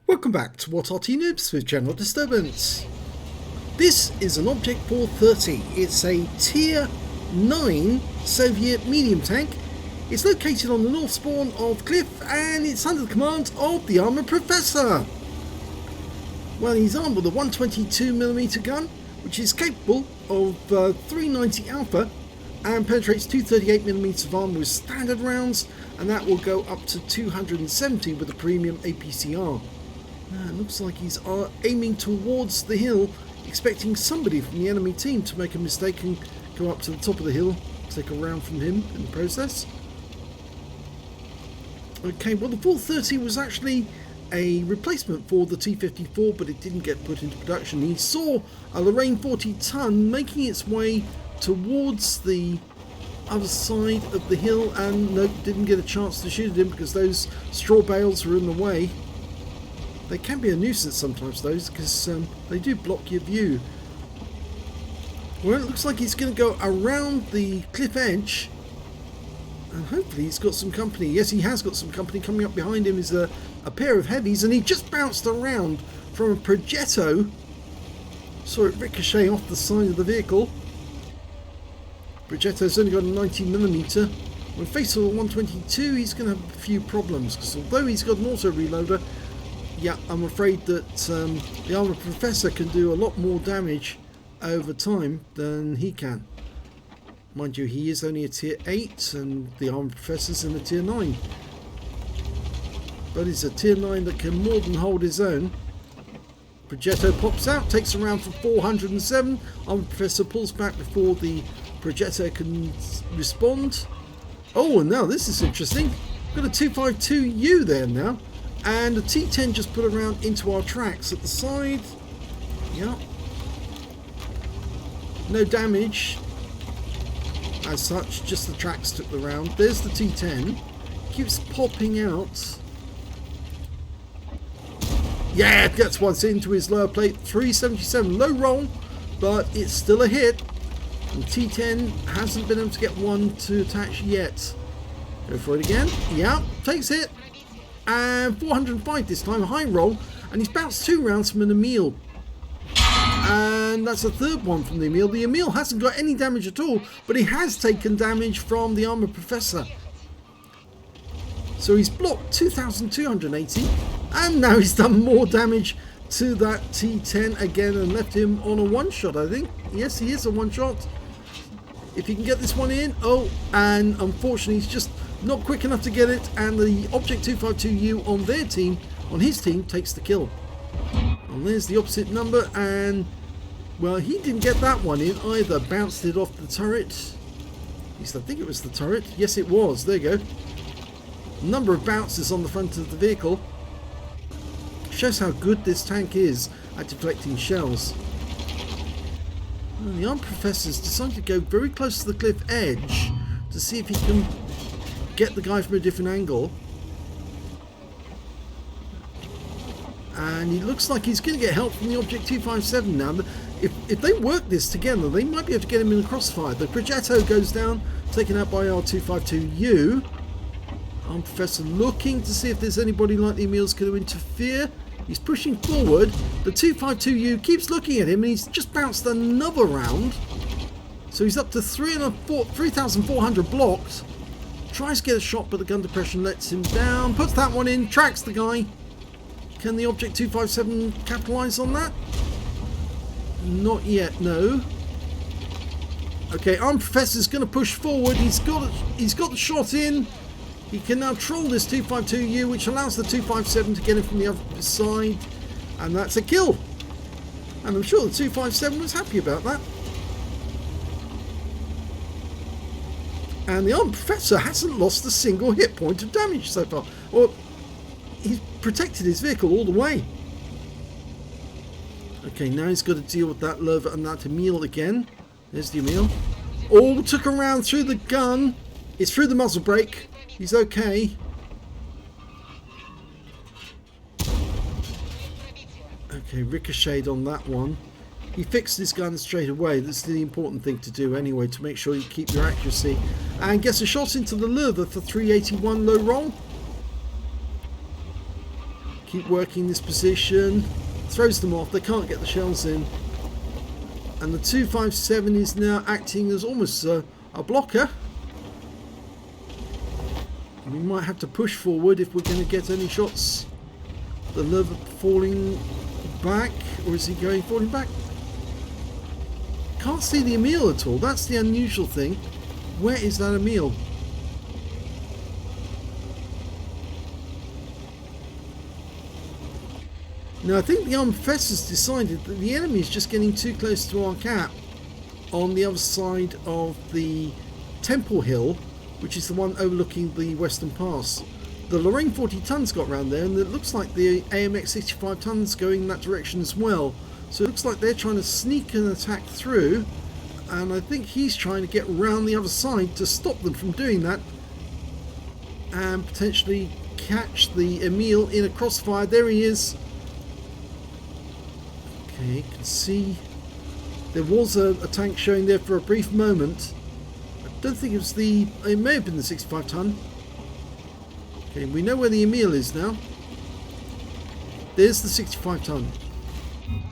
Welcome back to What Arty Noobs with General Disturbance. This is an Object 430. It's a Tier 9 Soviet medium tank. It's located on the north spawn of Cliff and it's under the command of the Armoured Professor. Well, he's armed with a 122mm gun, which is capable of 390 Alpha and penetrates 238mm of armor with standard rounds, and that will go up to 270 with a premium APCR. It looks like he's aiming towards the hill, expecting somebody from the enemy team to make a mistake and go up to the top of the hill, take a round from him in the process. Okay, well, the 430 was actually a replacement for the T-54, but it didn't get put into production. He saw a Lorraine 40-ton making its way towards the other side of the hill, and nope, didn't get a chance to shoot at him because those straw bales were in the way. They can be a nuisance sometimes, those, because they do block your view. Well, it looks like he's going to go around the cliff edge, and hopefully he's got some company. Yes, he has got some company. Coming up behind him is a pair of heavies, and he just bounced around from a Progetto. Saw it ricochet off the side of the vehicle. Progetto's only got a 90mm. When faced with a 122, he's going to have a few problems, because although he's got an auto reloader, yeah, I'm afraid that the Armoured Professor can do a lot more damage over time than he can. Mind you, he is only a Tier 8 and the Armoured Professor's in a Tier 9. But he's a Tier 9 that can more than hold his own. Progetto pops out, takes a round for 407. Armoured Professor pulls back before the Progetto can respond. Oh, and now this is interesting. We've got a 252U there now. And a T10 just put around into our tracks at the side. Yeah. No damage as such, just the tracks took the round. There's the T10. Keeps popping out. Yeah, gets once into his lower plate. 377, low roll, but it's still a hit. And T10 hasn't been able to get one to attach yet. Go for it again. Yeah, takes it. And 405 this time, a high roll, and he's bounced 2 rounds from an Emil. And that's the third one from the Emil. The Emil hasn't got any damage at all, but he has taken damage from the Armoured Professor. So he's blocked 2,280, and now he's done more damage to that T10 again and left him on a one-shot, I think. Yes, he is a one-shot. If he can get this one in, oh, and unfortunately he's just not quick enough to get it, and the Object 252U on their team, on his team, takes the kill. And there's the opposite number, and well, he didn't get that one in either. Bounced it off the turret. At least I think it was the turret. Yes, it was. There you go. Number of bounces on the front of the vehicle. Shows how good this tank is at deflecting shells. And the Armoured Professor's decided to go very close to the cliff edge to see if he can get the guy from a different angle, and he looks like he's going to get help from the Object 257 now. If they work this together, they might be able to get him in the crossfire. The Progetto goes down, taken out by our 252U. Armoured Professor looking to see if there's anybody like the Emil's going to interfere. He's pushing forward. The 252U keeps looking at him, and he's just bounced another round, so he's up to 3,400 blocked. Tries to get a shot, but the gun depression lets him down. Puts that one in, tracks the guy. Can the Object 257 capitalise on that? Not yet, no. Okay, Armoured Professor's going to push forward. He's got the shot in. He can now troll this 252U, which allows the 257 to get him from the other side. And that's a kill. And I'm sure the 257 was happy about that. And the Armoured Professor hasn't lost a single hit point of damage so far. Well, he's protected his vehicle all the way. Okay, now he's got to deal with that Lover and that Emil again. There's the Emil. Oh, took a round through the gun. It's through the muzzle brake. He's okay. Okay, ricocheted on that one. He fixed his gun straight away. That's the important thing to do anyway, to make sure you keep your accuracy. And gets a shot into the leather for 381 low roll. Keep working this position. Throws them off. They can't get the shells in. And the 257 is now acting as almost a blocker. We might have to push forward if we're going to get any shots. The Lurva falling back, or is he falling back? Can't see the Emil at all. That's the unusual thing. Where is that Emil? Now I think the armed professor's decided that the enemy is just getting too close to our cap on the other side of the Temple Hill, which is the one overlooking the Western Pass. The Lorraine 40 tons got round there, and it looks like the AMX 65 tons going in that direction as well. So it looks like they're trying to sneak an attack through, and I think he's trying to get round the other side to stop them from doing that and potentially catch the Emil in a crossfire. There he is. Okay, you can see there was a tank showing there for a brief moment. I don't think it was it may have been the 65 ton. Okay, we know where the Emil is now. There's the 65 ton.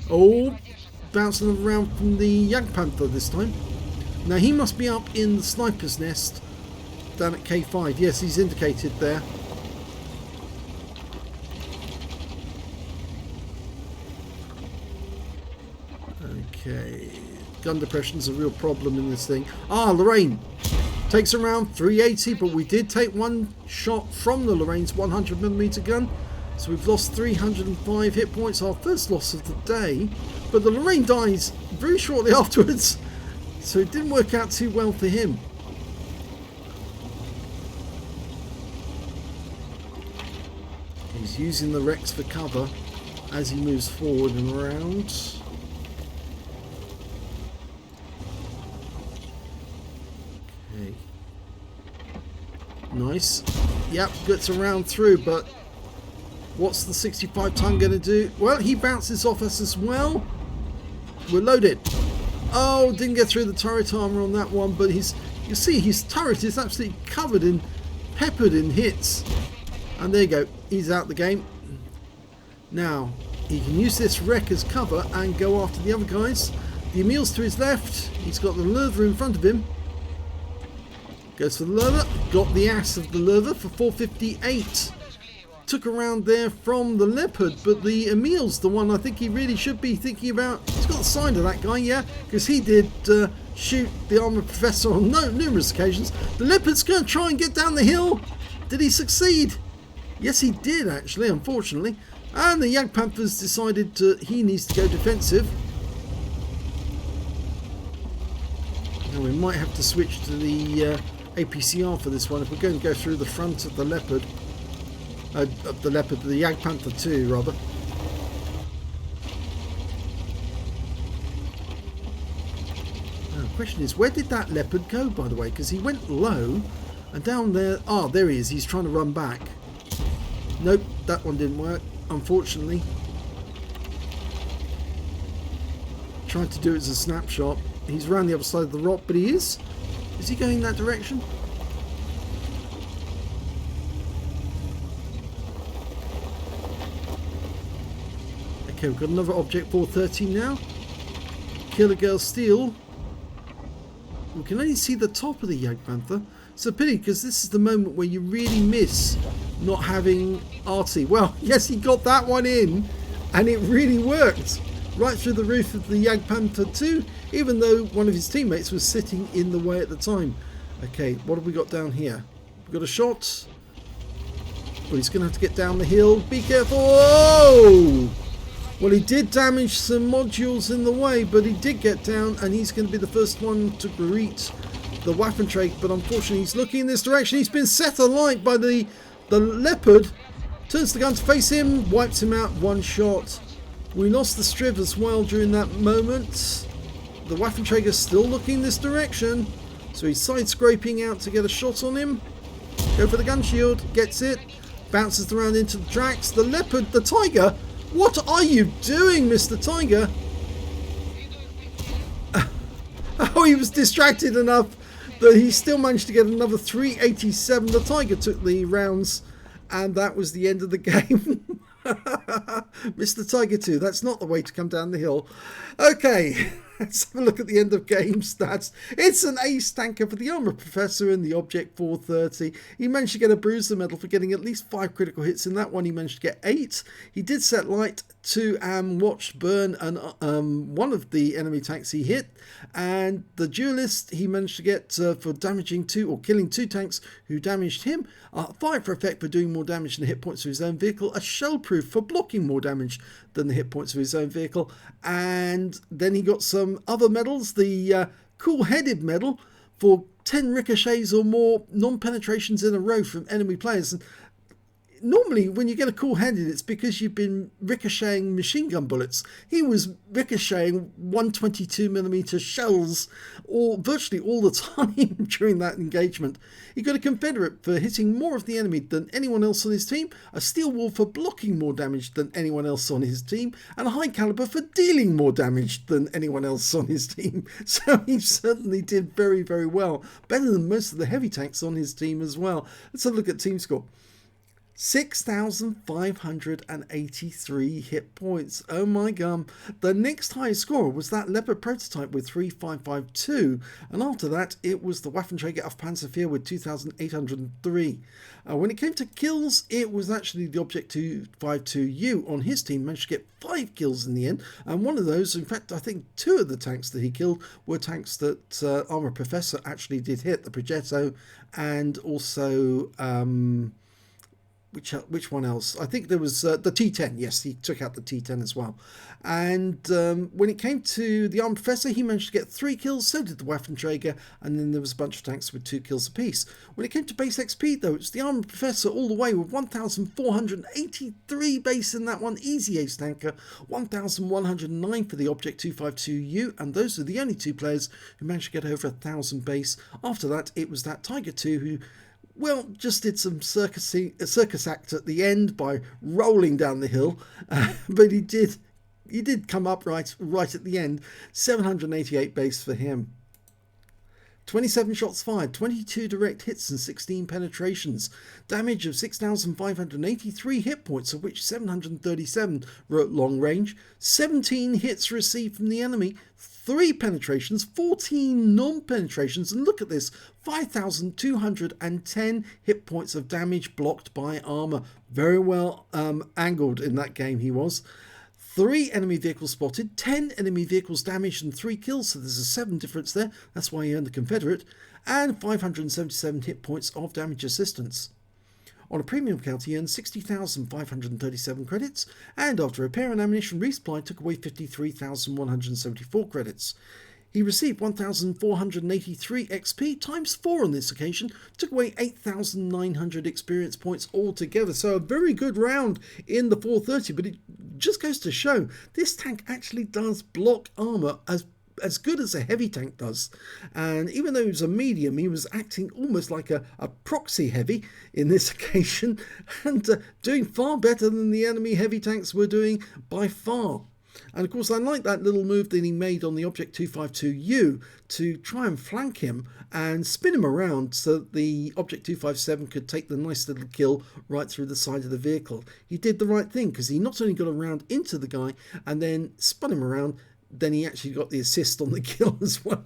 Oh, bouncing around from the Jagdpanther this time. Now he must be up in the sniper's nest down at K5. Yes, he's indicated there. Okay, gun depression's a real problem in this thing. Ah, Lorraine takes around 380, but we did take one shot from the Lorraine's 100mm gun, so we've lost 305 hit points, our first loss of the day. But the Lorraine dies very shortly afterwards, so it didn't work out too well for him. He's using the Rex for cover as he moves forward and around. Nice. Yep, gets around through, but what's the 65 ton going to do? Well, he bounces off us as well. We're loaded. Oh, didn't get through the turret armor on that one, but you see his turret is absolutely peppered in hits. And there you go, he's out the game. Now, he can use this wreck as cover and go after the other guys. The Emil's to his left. He's got the Lurva in front of him. Goes for the Lurva, got the ass of the Lurva for 458. Took around there from the Leopard, but the Emil's the one I think he really should be thinking about. He's got the sign of that guy, yeah, because he did shoot the armoured professor on numerous occasions. The Leopard's going to try and get down the hill. Did he succeed? Yes, he did actually, unfortunately. And the Jagdpanther's decided he needs to go defensive. Now we might have to switch to the APCR for this one if we're going to go through the front of the Leopard. The Jagdpanther 2 rather. Now the question is, where did that Leopard go, by the way? Because he went low and down there. Ah, there he is. He's trying to run back. Nope, that one didn't work, unfortunately. Tried to do it as a snapshot. He's around the other side of the rock, but he is. Is he going that direction? Okay, we've got another object 413 now. Killer Girl Steel. We can only see the top of the Jagdpanther. It's a pity because this is the moment where you really miss not having Arty. Well, yes, he got that one in and it really worked. Right through the roof of the Jagdpanther 2, even though one of his teammates was sitting in the way at the time. Okay, what have we got down here? We've got a shot. But he's going to have to get down the hill. Be careful. Oh! Well, he did damage some modules in the way, but he did get down, and he's going to be the first one to greet the Waffenträger. But unfortunately, he's looking in this direction. He's been set alight by the Leopard. Turns the gun to face him, wipes him out, one shot. We lost the Striv as well during that moment. The Waffenträger's still looking this direction. So he's side scraping out to get a shot on him. Go for the gun shield. Gets it. Bounces around into the tracks. The Leopard, the Tiger. What are you doing, Mr. Tiger? Oh, he was distracted enough that he still managed to get another 387. The Tiger took the rounds. And that was the end of the game. Mr. Tiger 2, that's not the way to come down the hill. Okay, let's have a look at the end of game stats. It's an ace tanker for the Armor Professor in the Object 430. He managed to get a Bruiser medal for getting at least 5 critical hits. In that one, he managed to get 8. He did set light to and watched burn one of the enemy tanks he hit. And the Duelist, he managed to get for damaging 2 or killing 2 tanks who damaged him. 5 for effect for doing more damage than the hit points of his own vehicle. A shell proof for blocking more damage than the hit points of his own vehicle. And then he got some other medals. The cool-headed medal for 10 ricochets or more non-penetrations in a row from enemy players. And normally when you get a cool-headed, it's because you've been ricocheting machine gun bullets. He was ricocheting 122mm shells virtually all the time during that engagement. He got a Confederate for hitting more of the enemy than anyone else on his team, a Steel Wall for blocking more damage than anyone else on his team, and a High Caliber for dealing more damage than anyone else on his team. So he certainly did very, very well. Better than most of the heavy tanks on his team as well. Let's have a look at team score. 6,583 hit points. Oh my god. The next highest scorer was that Leopard prototype with 3,552, and after that it was the Waffenträger auf Panzervier with 2,803. When it came to kills, it was actually the Object 252U on his team managed to get 5 kills in the end, and one of those, in fact I think 2 of the tanks that he killed were tanks that Armor Professor actually did hit, the Progetto and also which one else? I think there was the T10. Yes, he took out the T10 as well. And when it came to the Armor Professor, he managed to get 3 kills, so did the Waffenträger, and then there was a bunch of tanks with 2 kills apiece. When it came to base XP, though, it's the Armor Professor all the way with 1,483 base in that one, easy ace tanker, 1,109 for the Object 252U, and those are the only 2 players who managed to get over 1,000 base. After that, it was that Tiger 2 who, well, just did some circus act at the end by rolling down the hill, but he did come up right at the end. 788 base for him. 27 shots fired, 22 direct hits and 16 penetrations. Damage of 6,583 hit points, of which 737 were at long range. 17 hits received from the enemy, 3 penetrations, 14 non-penetrations, and look at this, 5,210 hit points of damage blocked by armor. Very well angled in that game he was. 3 enemy vehicles spotted, 10 enemy vehicles damaged and 3 kills, so there's a 7 difference there, that's why he earned the Confederate, and 577 hit points of damage assistance. On a premium count, he earned 60,537 credits, and after repair and ammunition resupply took away 53,174 credits. He received 1,483 XP times 4 on this occasion, took away 8,900 experience points altogether. So a very good round in the 430, but it just goes to show this tank actually does block armor as good as a heavy tank does. And even though he was a medium, he was acting almost like a proxy heavy in this occasion, and doing far better than the enemy heavy tanks were doing by far. And of course I like that little move that he made on the Object 252U to try and flank him and spin him around so that the Object 257 could take the nice little kill right through the side of the vehicle. He did the right thing because he not only got around into the guy and then spun him around, then he actually got the assist on the kill as well.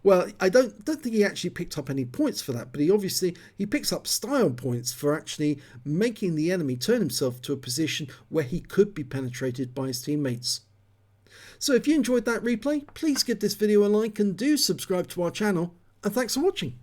Well, I don't think he actually picked up any points for that, but he picks up style points for actually making the enemy turn himself to a position where he could be penetrated by his teammates. So if you enjoyed that replay, please give this video a like and do subscribe to our channel, and thanks for watching.